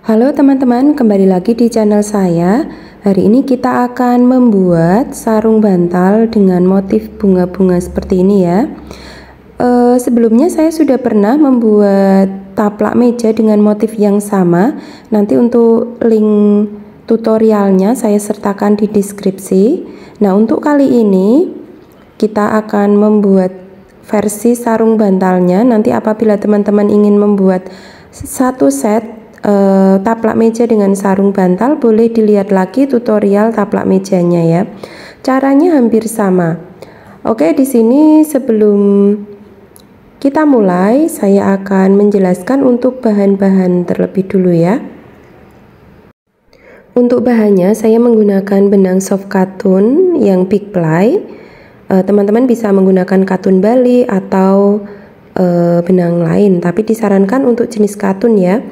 Halo teman-teman, kembali lagi di channel saya. Hari ini kita akan membuat sarung bantal dengan motif bunga-bunga seperti ini ya. Sebelumnya saya sudah pernah membuat taplak meja dengan motif yang sama. Nanti untuk link tutorialnya saya sertakan di deskripsi. Nah, untuk kali ini kita akan membuat versi sarung bantalnya. Nanti apabila teman-teman ingin membuat satu set taplak meja dengan sarung bantal, boleh dilihat lagi tutorial taplak mejanya ya. Caranya hampir sama. Oke, di sini sebelum kita mulai, saya akan menjelaskan untuk bahan-bahan terlebih dulu ya. Untuk bahannya saya menggunakan benang soft katun yang big ply. Teman-teman bisa menggunakan katun Bali atau benang lain, tapi disarankan untuk jenis katun ya.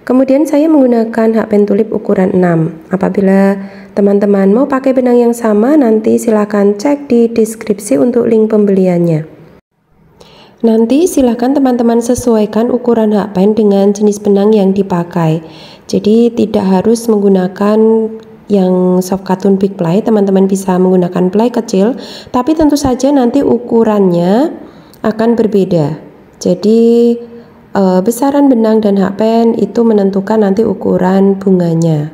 Kemudian saya menggunakan hakpen tulip ukuran 6. Apabila teman-teman mau pakai benang yang sama, nanti silahkan cek di deskripsi untuk link pembeliannya. Nanti silahkan teman-teman sesuaikan ukuran hakpen dengan jenis benang yang dipakai. Jadi tidak harus menggunakan yang soft katun big ply, teman-teman bisa menggunakan ply kecil, tapi tentu saja nanti ukurannya akan berbeda. Jadi besaran benang dan hakpen itu menentukan nanti ukuran bunganya.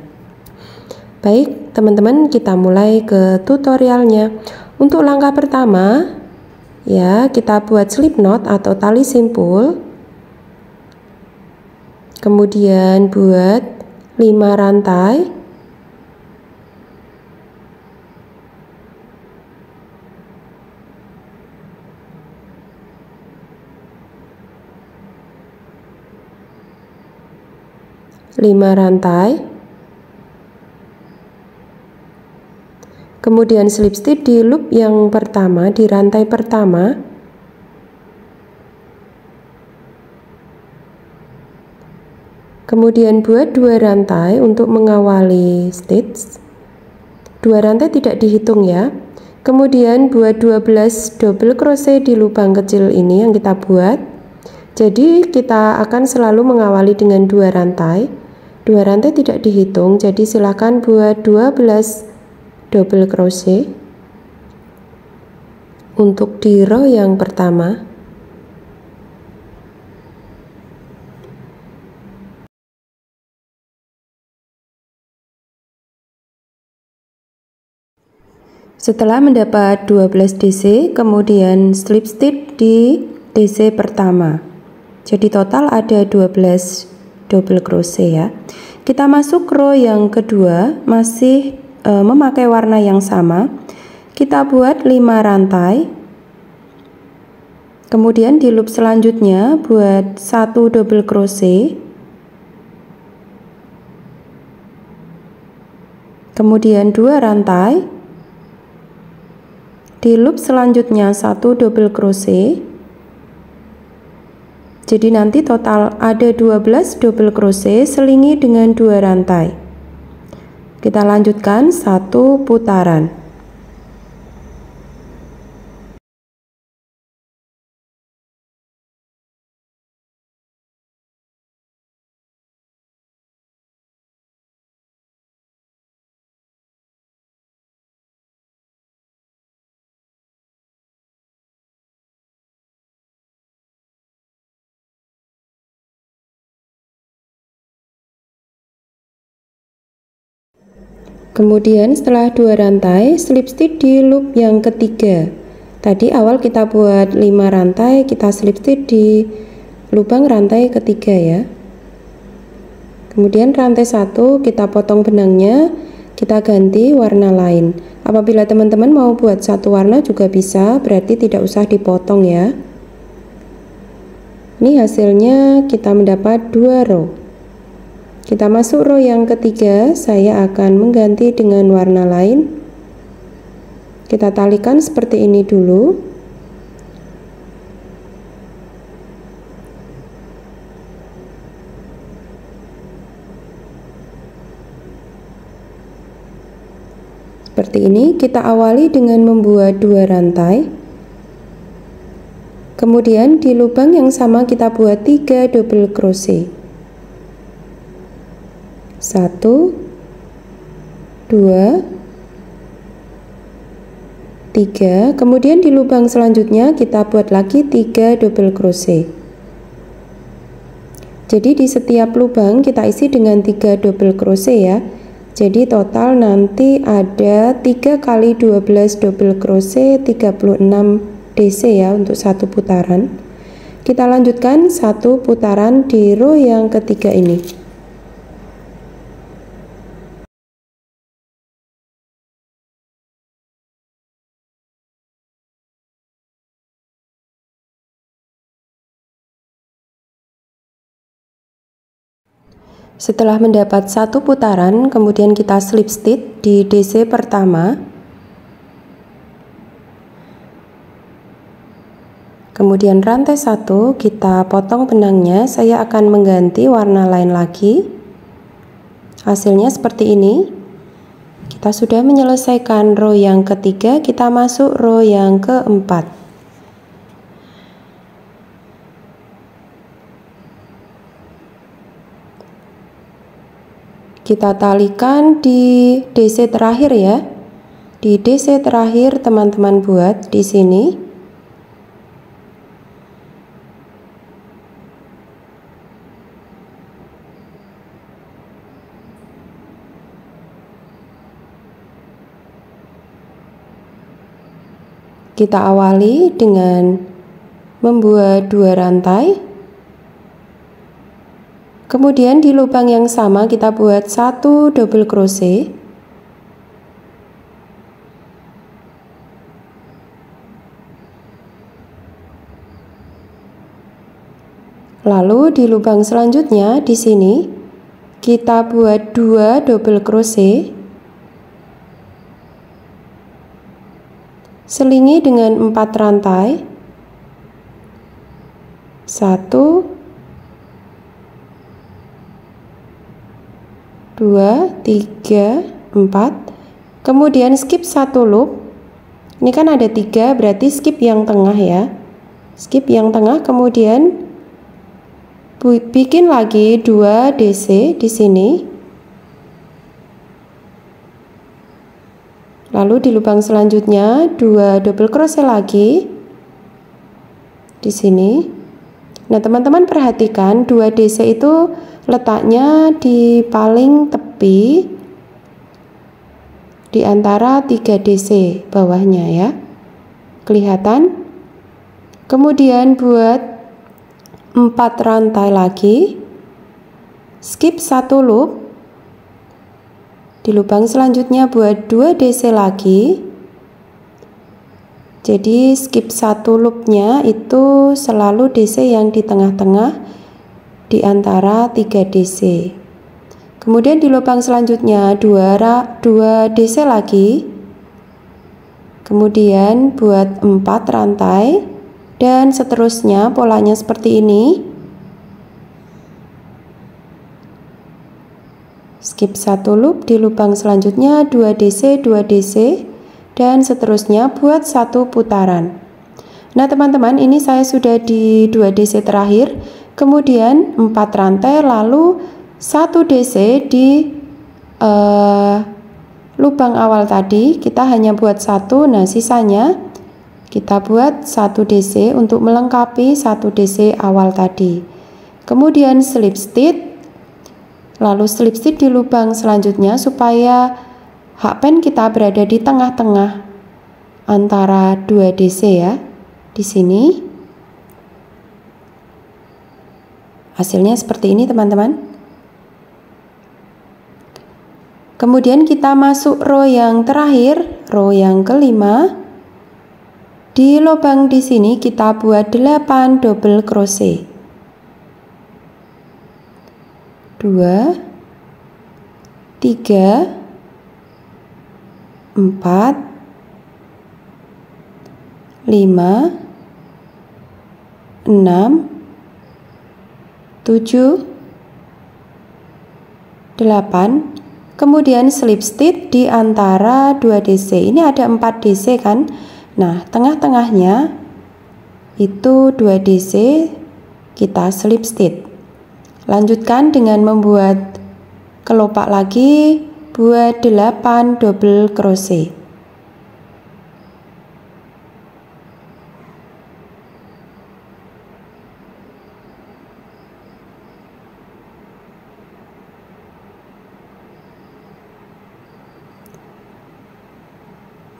Baik teman-teman, kita mulai ke tutorialnya. Untuk langkah pertama ya, kita buat slip knot atau tali simpul, kemudian buat 5 rantai. Kemudian slip stitch di loop yang pertama, di rantai pertama. Kemudian buat 2 rantai untuk mengawali stitch. 2 rantai tidak dihitung ya. Kemudian buat 12 double crochet di lubang kecil ini yang kita buat. Jadi kita akan selalu mengawali dengan 2 rantai. 2 rantai tidak dihitung, jadi silakan buat 12 double crochet untuk di row yang pertama. Setelah mendapat 12 DC, kemudian slip stitch di DC pertama. Jadi total ada 12 double crochet ya. Kita masuk row yang kedua, masih memakai warna yang sama. Kita buat 5 rantai. Kemudian di loop selanjutnya buat 1 double crochet. Kemudian 2 rantai. Di loop selanjutnya 1 double crochet. Jadi nanti total ada 12 double crochet, selingi dengan 2 rantai. Kita lanjutkan 1 putaran. Kemudian setelah 2 rantai, slip stitch di loop yang ketiga. Tadi awal kita buat 5 rantai, kita slip stitch di lubang rantai ketiga ya. Kemudian rantai 1 kita potong benangnya, kita ganti warna lain. Apabila teman-teman mau buat satu warna juga bisa, berarti tidak usah dipotong ya. Ini hasilnya kita mendapat 2 row. Kita masuk row yang ketiga, saya akan mengganti dengan warna lain. Kita talikan seperti ini dulu. Seperti ini, kita awali dengan membuat 2 rantai. Kemudian di lubang yang sama kita buat 3 double crochet. 1, 2, 3. Kemudian di lubang selanjutnya kita buat lagi 3 double crochet. Jadi di setiap lubang kita isi dengan 3 double crochet ya. Jadi total nanti ada 3 kali 12 double crochet 36 DC ya untuk satu putaran. Kita lanjutkan satu putaran di row yang ketiga ini. Setelah mendapat satu putaran, kemudian kita slip stitch di DC pertama. Kemudian rantai 1 kita potong benangnya. Saya akan mengganti warna lain lagi. Hasilnya seperti ini. Kita sudah menyelesaikan row yang ketiga, kita masuk row yang keempat. Kita talikan di DC terakhir ya. Di DC terakhir teman-teman buat di sini. Kita awali dengan membuat 2 rantai. Kemudian di lubang yang sama kita buat 1 double crochet. Lalu di lubang selanjutnya di sini kita buat 2 double crochet. Selingi dengan 4 rantai. 1, 2, 3, 4. Kemudian skip 1 loop. Ini kan ada 3, berarti skip yang tengah ya. Skip yang tengah, kemudian bikin lagi 2 DC di sini. Lalu di lubang selanjutnya 2 double crochet lagi di sini. Nah, teman-teman perhatikan 2 DC itu letaknya di paling tepi di antara 3 DC bawahnya ya. Kelihatan? Kemudian buat 4 rantai lagi. Skip 1 loop. Di lubang selanjutnya buat 2 DC lagi. Jadi skip 1 loopnya itu selalu DC yang di tengah-tengah di antara 3 DC. Kemudian di lubang selanjutnya 2 DC lagi. Kemudian buat 4 rantai dan seterusnya polanya seperti ini. Skip 1 loop, di lubang selanjutnya 2 DC, 2 DC dan seterusnya buat 1 putaran. Nah, teman-teman, ini saya sudah di 2 DC terakhir. Kemudian 4 rantai, lalu 1 DC di lubang awal tadi kita hanya buat 1. Nah, sisanya kita buat 1 DC untuk melengkapi 1 DC awal tadi. Kemudian slip stitch, lalu slip stitch di lubang selanjutnya supaya hakpen kita berada di tengah-tengah antara 2 DC ya. Di sini hasilnya seperti ini, teman-teman. Kemudian kita masuk row yang terakhir, row yang kelima. Di lubang di sini kita buat 8 double crochet. 2, 3, 4, 5, 6, 7, 8. Kemudian slip stitch di antara 2 DC. Ini ada 4 DC kan. Nah, tengah-tengahnya itu 2 DC, kita slip stitch. Lanjutkan dengan membuat kelopak lagi, buat 8 double crochet.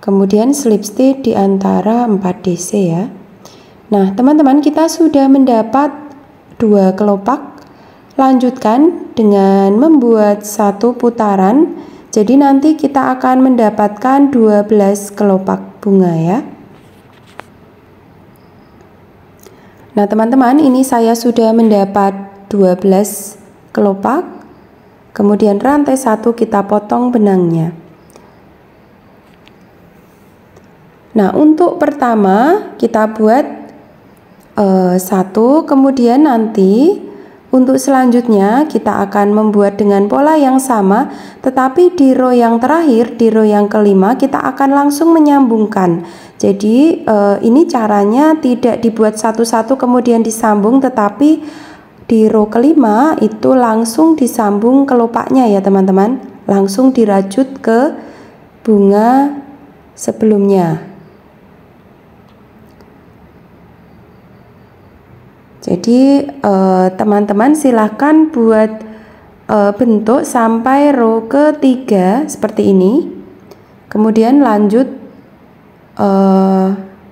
Kemudian slip stitch di antara 4 DC ya. Nah, teman-teman, kita sudah mendapat 2 kelopak. Lanjutkan dengan membuat 1 putaran. Jadi nanti kita akan mendapatkan 12 kelopak bunga ya. Nah, teman-teman, ini saya sudah mendapat 12 kelopak. Kemudian rantai 1 kita potong benangnya. Nah, untuk pertama kita buat 1, kemudian nanti untuk selanjutnya kita akan membuat dengan pola yang sama, tetapi di row yang terakhir, di row yang kelima kita akan langsung menyambungkan. Jadi ini caranya tidak dibuat satu-satu kemudian disambung, tetapi di row kelima itu langsung disambung kelopaknya ya teman-teman, langsung dirajut ke bunga sebelumnya. Jadi teman-teman silahkan buat bentuk sampai row ketiga seperti ini. Kemudian lanjut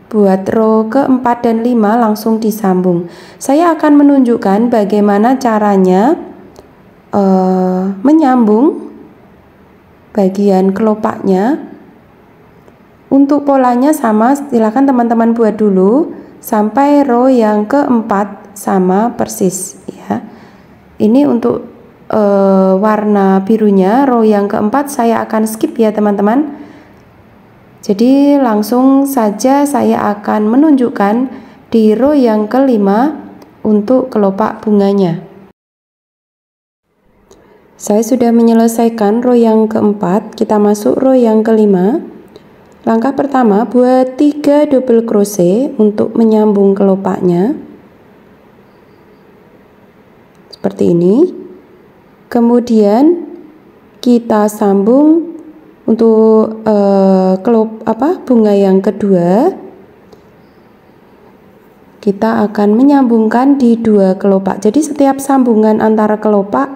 buat row keempat dan 5 langsung disambung. Saya akan menunjukkan bagaimana caranya menyambung bagian kelopaknya. Untuk polanya sama, silahkan teman-teman buat dulu sampai row yang keempat sama persis ya. Ini untuk warna birunya, row yang keempat saya akan skip ya teman-teman. Jadi langsung saja saya akan menunjukkan di row yang kelima untuk kelopak bunganya. Saya sudah menyelesaikan row yang keempat, kita masuk row yang kelima. Langkah pertama, buat 3 double crochet untuk menyambung kelopaknya seperti ini. Kemudian kita sambung untuk bunga yang kedua. Kita akan menyambungkan di 2 kelopak. Jadi setiap sambungan antara kelopak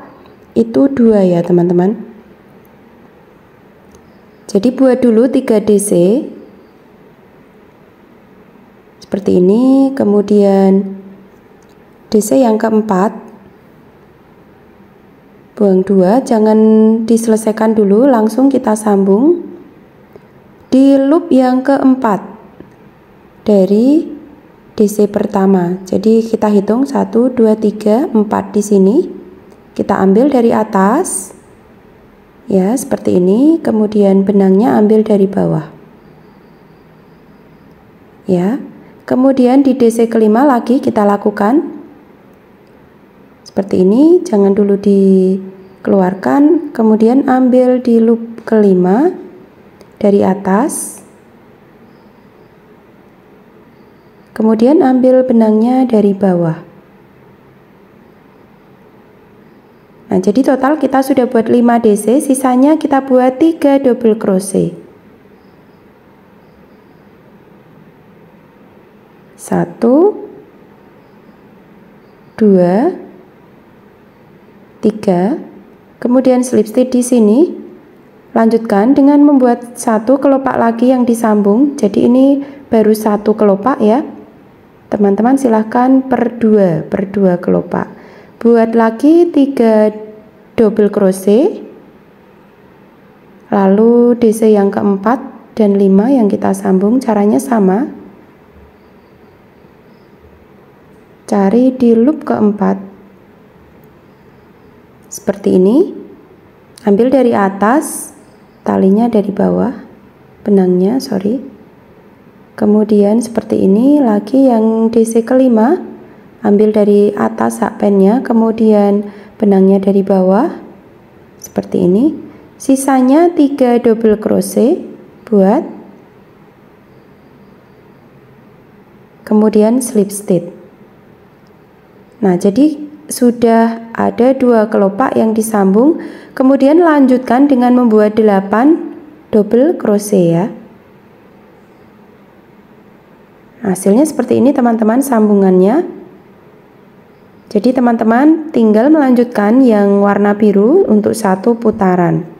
itu 2 ya teman-teman. Jadi buat dulu 3 DC seperti ini, kemudian DC yang keempat buang 2, jangan diselesaikan dulu, langsung kita sambung di loop yang keempat dari DC pertama. Jadi kita hitung 1, 2, 3, 4 di sini. Kita ambil dari atas ya seperti ini, kemudian benangnya ambil dari bawah ya. Kemudian di DC kelima lagi kita lakukan seperti ini, jangan dulu dikeluarkan, kemudian ambil di loop kelima dari atas, kemudian ambil benangnya dari bawah. Nah, jadi total kita sudah buat 5 DC, sisanya kita buat 3 double crochet. 1, 2, 3, kemudian slip stitch di sini. Lanjutkan dengan membuat 1 kelopak lagi yang disambung. Jadi ini baru 1 kelopak ya. Teman-teman silahkan per 2 kelopak. Buat lagi 3 double crochet, lalu DC yang keempat dan 5 yang kita sambung. Caranya sama, cari di loop keempat seperti ini, ambil dari atas, talinya dari bawah, benangnya kemudian seperti ini lagi yang DC kelima, ambil dari atas hakpennya, kemudian benangnya dari bawah seperti ini. Sisanya 3 double crochet buat, kemudian slip stitch. Nah, jadi sudah ada 2 kelopak yang disambung, kemudian lanjutkan dengan membuat 8 double crochet ya. Hasilnya seperti ini teman-teman sambungannya. Jadi teman-teman tinggal melanjutkan yang warna biru untuk 1 putaran.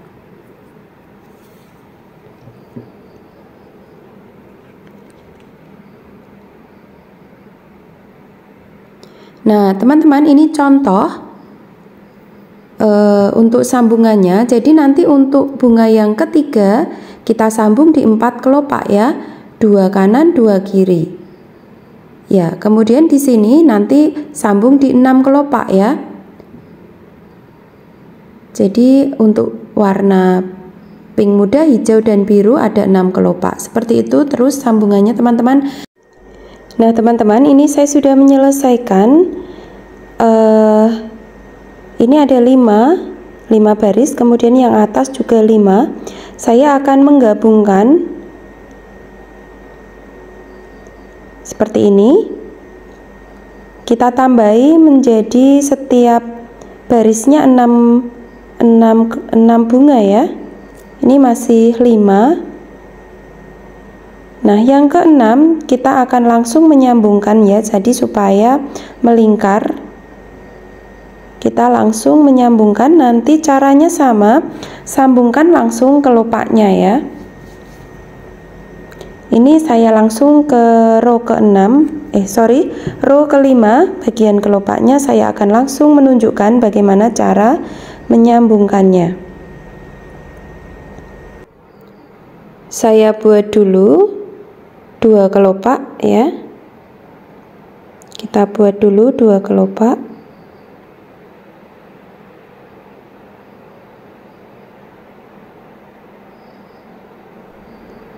Nah, teman-teman, ini contoh untuk sambungannya. Jadi nanti untuk bunga yang ketiga kita sambung di 4 kelopak ya, 2 kanan 2 kiri. Ya, kemudian di sini nanti sambung di 6 kelopak ya. Jadi untuk warna pink muda, hijau dan biru ada 6 kelopak. Seperti itu terus sambungannya teman-teman. Nah teman-teman, ini saya sudah menyelesaikan. Ini ada 5 baris, kemudian yang atas juga 5. Saya akan menggabungkan seperti ini. Kita tambahi menjadi setiap barisnya 6 bunga ya. Ini masih 5. Nah, yang keenam kita akan langsung menyambungkan ya, jadi supaya melingkar kita langsung menyambungkan. Nanti caranya sama, sambungkan langsung kelopaknya ya. Ini saya langsung ke row row kelima, bagian kelopaknya saya akan langsung menunjukkan bagaimana cara menyambungkannya. Saya buat dulu 2 kelopak ya. Kita buat dulu 2 kelopak.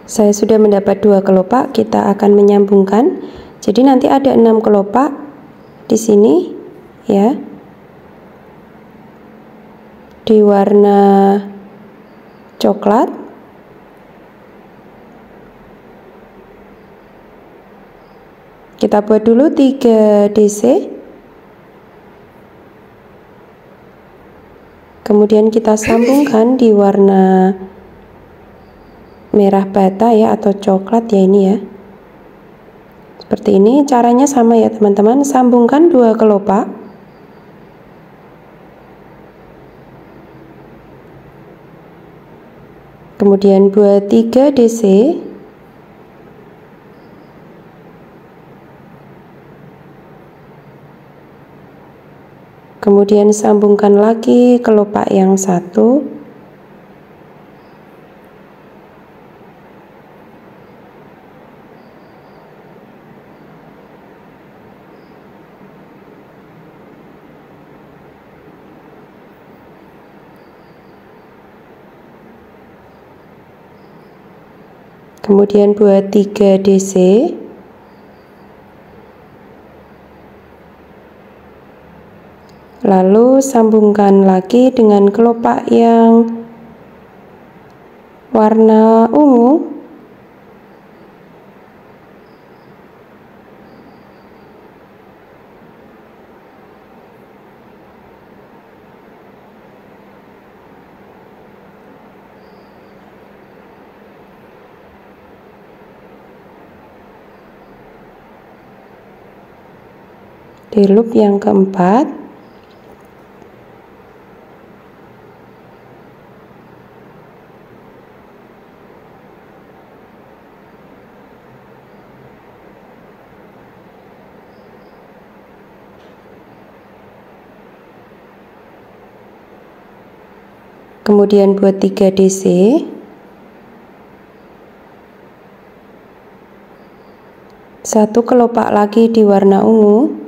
Saya sudah mendapat 2 kelopak, kita akan menyambungkan. Jadi nanti ada 6 kelopak di sini ya. Di warna coklat. Kita buat dulu 3 DC. Kemudian kita sambungkan di warna merah bata ya, atau coklat ya ini ya. Seperti ini, caranya sama ya teman-teman. Sambungkan 2 kelopak. Kemudian buat 3 DC. Kemudian sambungkan lagi kelopak yang 1. Kemudian buat 3 DC. Lalu sambungkan lagi dengan kelopak yang warna ungu. Di loop yang keempat. Kemudian buat 3 DC. Satu kelopak lagi di warna ungu.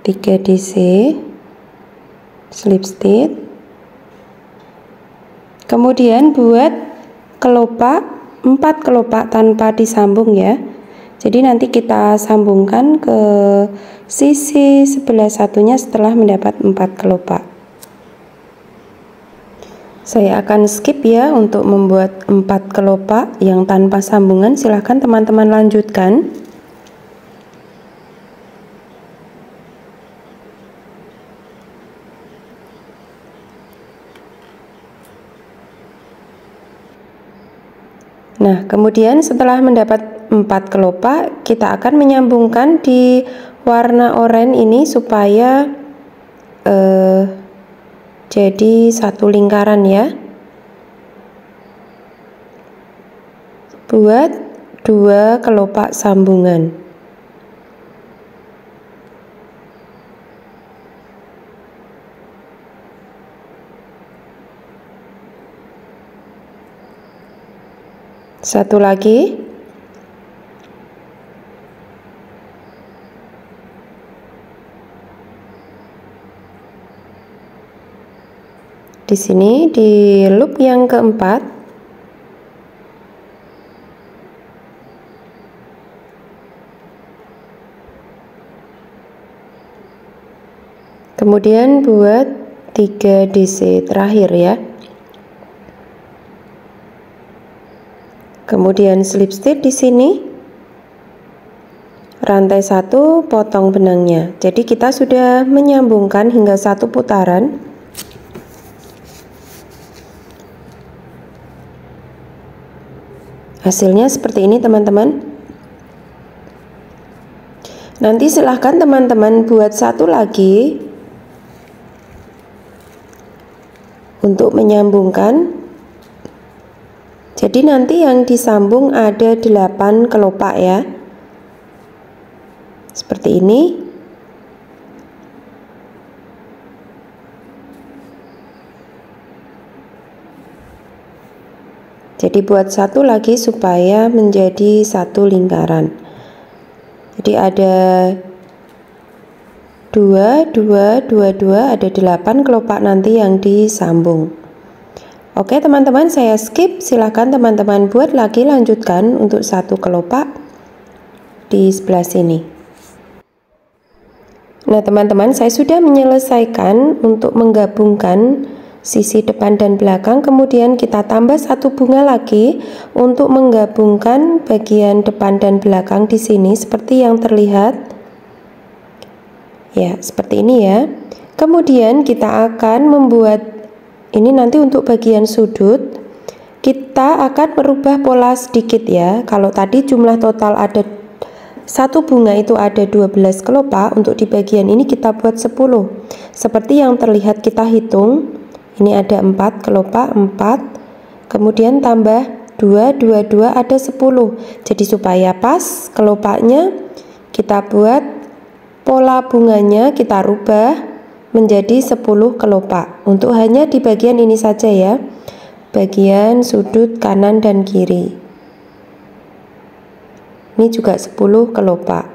Tiga DC slip stitch, Kemudian buat kelopak 4 kelopak tanpa disambung ya. Jadi nanti kita sambungkan ke sisi sebelah satunya setelah mendapat 4 kelopak. Saya akan skip ya untuk membuat 4 kelopak yang tanpa sambungan. Silahkan teman-teman lanjutkan. Nah, kemudian setelah mendapat 4 kelopak, kita akan menyambungkan di warna oranye ini supaya jadi satu lingkaran ya. Buat 2 kelopak sambungan. Satu lagi. Di sini di loop yang keempat. Kemudian buat 3 DC terakhir ya. Kemudian slip stitch di sini. Rantai 1 potong benangnya. Jadi kita sudah menyambungkan hingga 1 putaran. Hasilnya seperti ini teman-teman. Nanti silahkan teman-teman buat satu lagi untuk menyambungkan. Jadi nanti yang disambung ada 8 kelopak ya. Seperti ini. Jadi buat satu lagi supaya menjadi satu lingkaran. Jadi ada 2, 2, 2, 2, ada 8 kelopak nanti yang disambung. Oke teman-teman, saya skip. Silahkan teman-teman buat lagi, lanjutkan untuk 1 kelopak di sebelah sini. Nah teman-teman, saya sudah menyelesaikan untuk menggabungkan sisi depan dan belakang. Kemudian kita tambah 1 bunga lagi untuk menggabungkan bagian depan dan belakang di sini seperti yang terlihat ya, seperti ini ya. Kemudian kita akan membuat ini nanti untuk bagian sudut. Kita akan merubah pola sedikit ya. Kalau tadi jumlah total ada 1 bunga itu ada 12 kelopak, untuk di bagian ini kita buat 10. Seperti yang terlihat kita hitung. Ini ada 4 kelopak, 4. Kemudian tambah 2, 2, 2 ada 10. Jadi supaya pas kelopaknya kita buat pola bunganya kita rubah menjadi 10 kelopak. Untuk hanya di bagian ini saja ya. Bagian sudut kanan dan kiri. Ini juga 10 kelopak.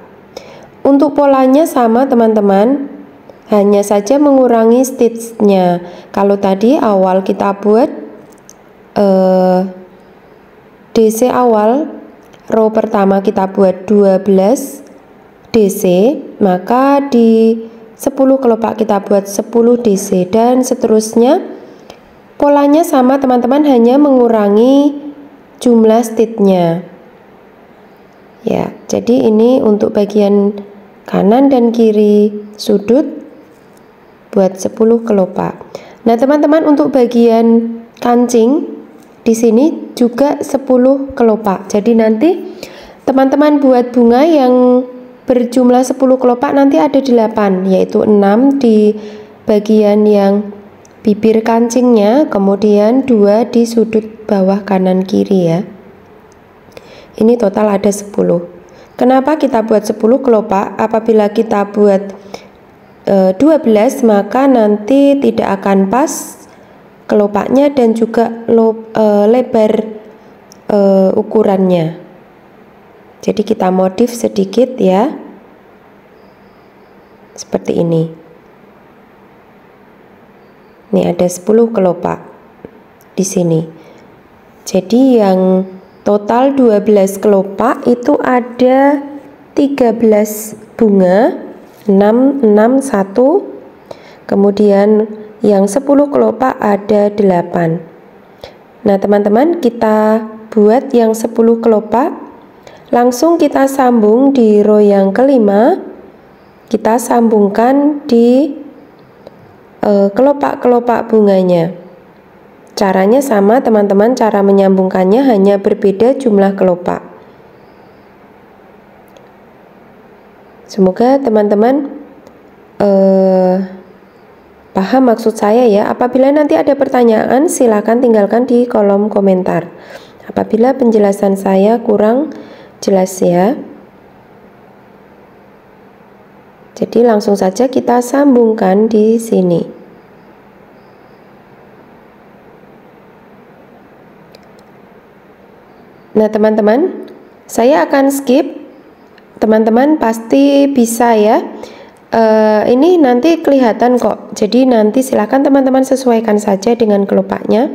Untuk polanya sama teman-teman. Hanya saja mengurangi stitchnya. Kalau tadi awal kita buat DC awal, row pertama kita buat 12 DC, maka di 10 kelopak kita buat 10 DC dan seterusnya. Polanya sama teman-teman, hanya mengurangi jumlah stitchnya ya. Jadi ini untuk bagian kanan dan kiri sudut buat 10 kelopak. Nah teman-teman, untuk bagian kancing di sini juga 10 kelopak. Jadi nanti teman-teman buat bunga yang berjumlah 10 kelopak nanti ada 8, yaitu 6 di bagian yang bibir kancingnya, kemudian 2 di sudut bawah kanan kiri ya. Ini total ada 10. Kenapa kita buat 10 kelopak? Apabila kita buat 12 maka nanti tidak akan pas kelopaknya dan juga lebar ukurannya. Jadi kita modif sedikit ya, seperti ini. Ini ada 10 kelopak. di sini. Jadi yang total 12 kelopak itu ada 13 bunga, 6, 6, 1. Kemudian yang 10 kelopak ada 8. Nah, teman-teman, kita buat yang 10 kelopak. Langsung kita sambung di row yang kelima. Kita sambungkan di kelopak-kelopak bunganya. Caranya sama, teman-teman, cara menyambungkannya hanya berbeda jumlah kelopak. Semoga teman-teman paham maksud saya ya. Apabila nanti ada pertanyaan, silakan tinggalkan di kolom komentar. Apabila penjelasan saya kurang jelas ya. Jadi langsung saja kita sambungkan di sini. Nah, teman-teman, saya akan skip. Teman-teman pasti bisa ya. Ini nanti kelihatan kok. Jadi nanti silakan teman-teman sesuaikan saja dengan kelopaknya.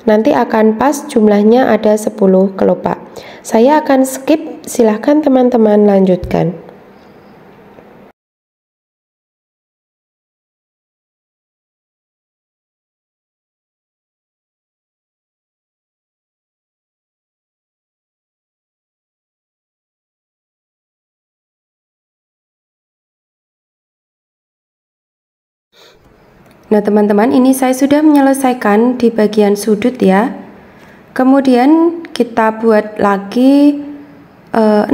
Nanti akan pas jumlahnya ada 10 kelopak. Saya akan skip, silakan teman-teman lanjutkan. Nah, teman-teman, ini saya sudah menyelesaikan di bagian sudut ya. Kemudian kita buat lagi 6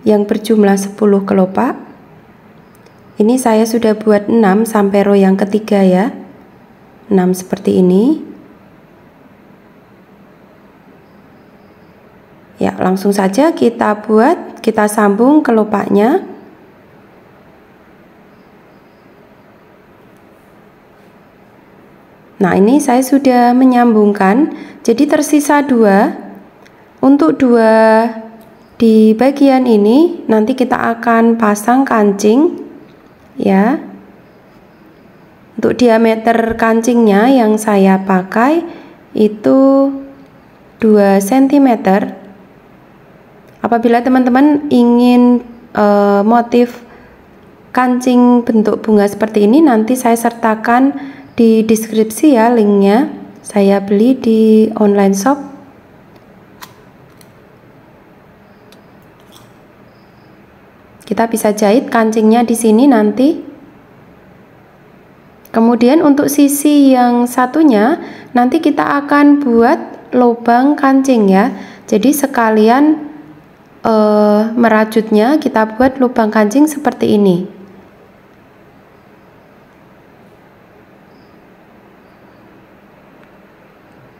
yang berjumlah 10 kelopak. Ini saya sudah buat 6 sampai row yang ketiga ya. 6 seperti ini. Ya, langsung saja kita buat, kita sambung kelopaknya. Nah, ini saya sudah menyambungkan, jadi tersisa 2. Untuk 2 di bagian ini nanti kita akan pasang kancing ya. Untuk diameter kancingnya yang saya pakai itu 2 cm. Apabila teman-teman ingin motif kancing bentuk bunga seperti ini, nanti saya sertakan di deskripsi ya linknya. Saya beli di online shop. Kita bisa jahit kancingnya di sini nanti. Kemudian untuk sisi yang satunya nanti kita akan buat lubang kancing ya. Jadi sekalian merajutnya kita buat lubang kancing seperti ini.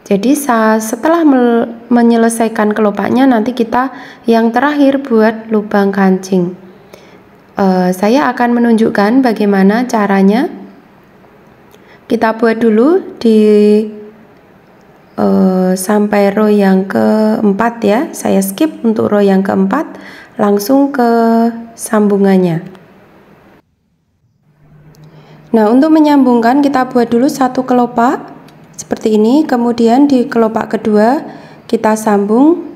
Jadi setelah menyelesaikan kelopaknya, nanti kita yang terakhir buat lubang kancing. Saya akan menunjukkan bagaimana caranya. Kita buat dulu di sampai row yang keempat ya. Saya skip untuk row yang keempat, langsung ke sambungannya. Nah, untuk menyambungkan kita buat dulu satu kelopak seperti ini, kemudian di kelopak kedua kita sambung.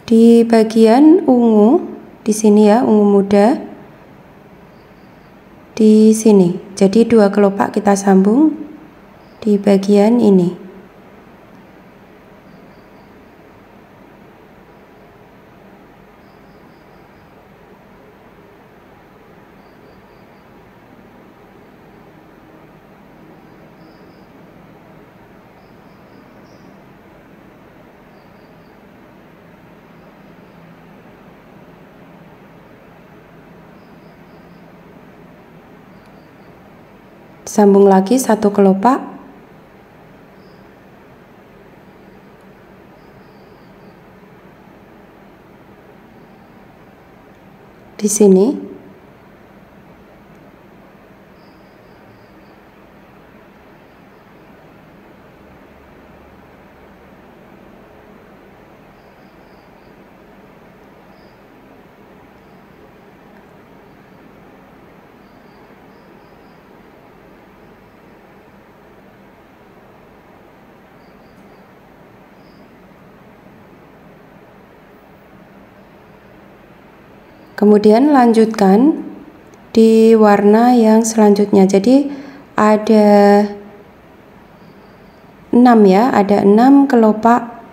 Di bagian ungu di sini ya, ungu muda di sini. Jadi 2 kelopak kita sambung di bagian ini. Sambung lagi satu kelopak. Di sini. Kemudian lanjutkan di warna yang selanjutnya. Jadi ada 6 ya, ada 6 kelopak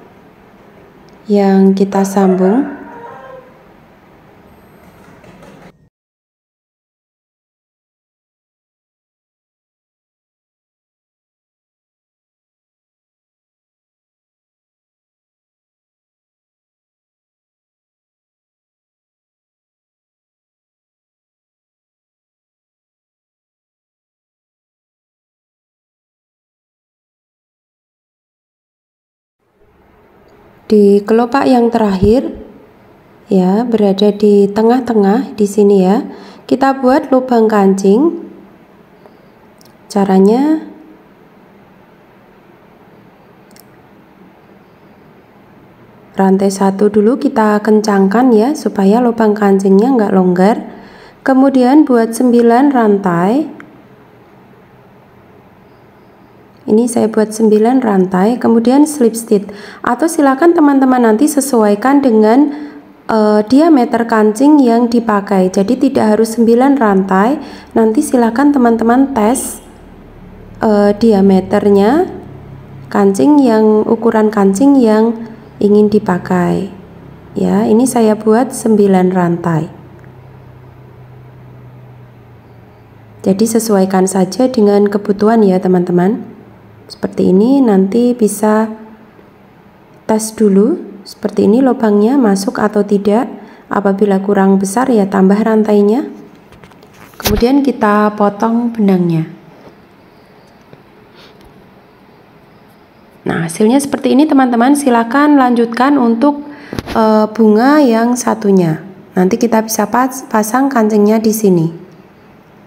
yang kita sambung. Di kelopak yang terakhir ya, berada di tengah-tengah di sini ya, kita buat lubang kancing. Caranya rantai 1 dulu kita kencangkan ya, supaya lubang kancingnya nggak longgar. Kemudian buat 9 rantai. Ini saya buat 9 rantai, kemudian slip stitch, atau silakan teman-teman nanti sesuaikan dengan diameter kancing yang dipakai. Jadi tidak harus 9 rantai, nanti silakan teman-teman tes diameternya kancing yang ukuran kancing yang ingin dipakai. Ya, ini saya buat 9 rantai. Jadi sesuaikan saja dengan kebutuhan ya teman-teman. Seperti ini, nanti bisa tes dulu seperti ini lubangnya masuk atau tidak. Apabila kurang besar ya tambah rantainya. Kemudian kita potong benangnya. Nah, hasilnya seperti ini teman-teman. Silakan lanjutkan untuk bunga yang satunya. Nanti kita bisa pasang kancingnya di sini.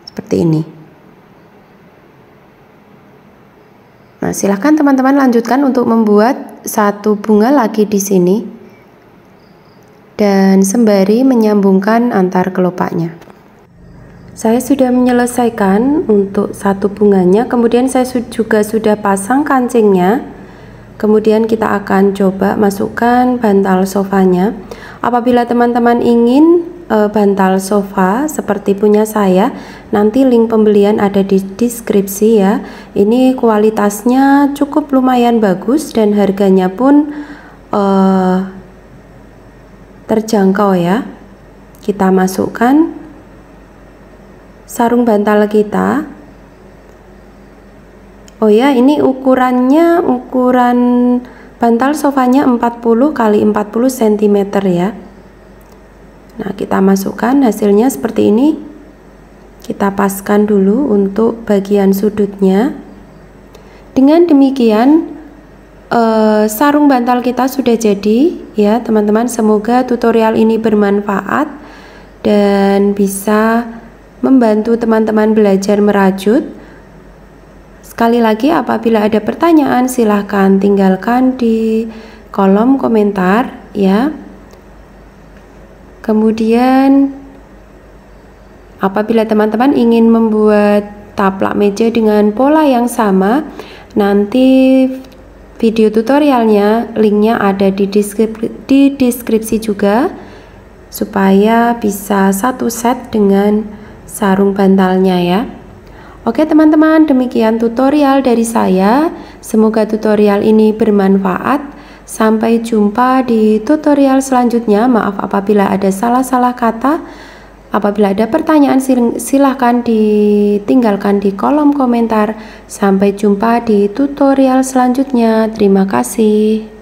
Seperti ini. Nah, silahkan teman-teman lanjutkan untuk membuat satu bunga lagi di sini dan sembari menyambungkan antar kelopaknya. Saya sudah menyelesaikan untuk satu bunganya, kemudian saya juga sudah pasang kancingnya. Kemudian kita akan coba masukkan bantal sofanya. Apabila teman-teman ingin bantal sofa seperti punya saya, nanti link pembelian ada di deskripsi ya. Ini kualitasnya cukup lumayan bagus dan harganya pun terjangkau ya. Kita masukkan sarung bantal kita. Oh ya, ini ukuran bantal sofanya 40 x 40 cm ya. Nah, kita masukkan hasilnya seperti ini. Kita paskan dulu untuk bagian sudutnya. Dengan demikian sarung bantal kita sudah jadi ya teman-teman. Semoga tutorial ini bermanfaat dan bisa membantu teman-teman belajar merajut. Sekali lagi, apabila ada pertanyaan silahkan tinggalkan di kolom komentar ya. Kemudian apabila teman-teman ingin membuat taplak meja dengan pola yang sama, nanti video tutorialnya linknya ada di deskripsi juga, supaya bisa satu set dengan sarung bantalnya ya. Oke teman-teman, demikian tutorial dari saya. Semoga tutorial ini bermanfaat. Sampai jumpa di tutorial selanjutnya. Maaf apabila ada salah-salah kata. Apabila ada pertanyaan silahkan ditinggalkan di kolom komentar. Sampai jumpa di tutorial selanjutnya. Terima kasih.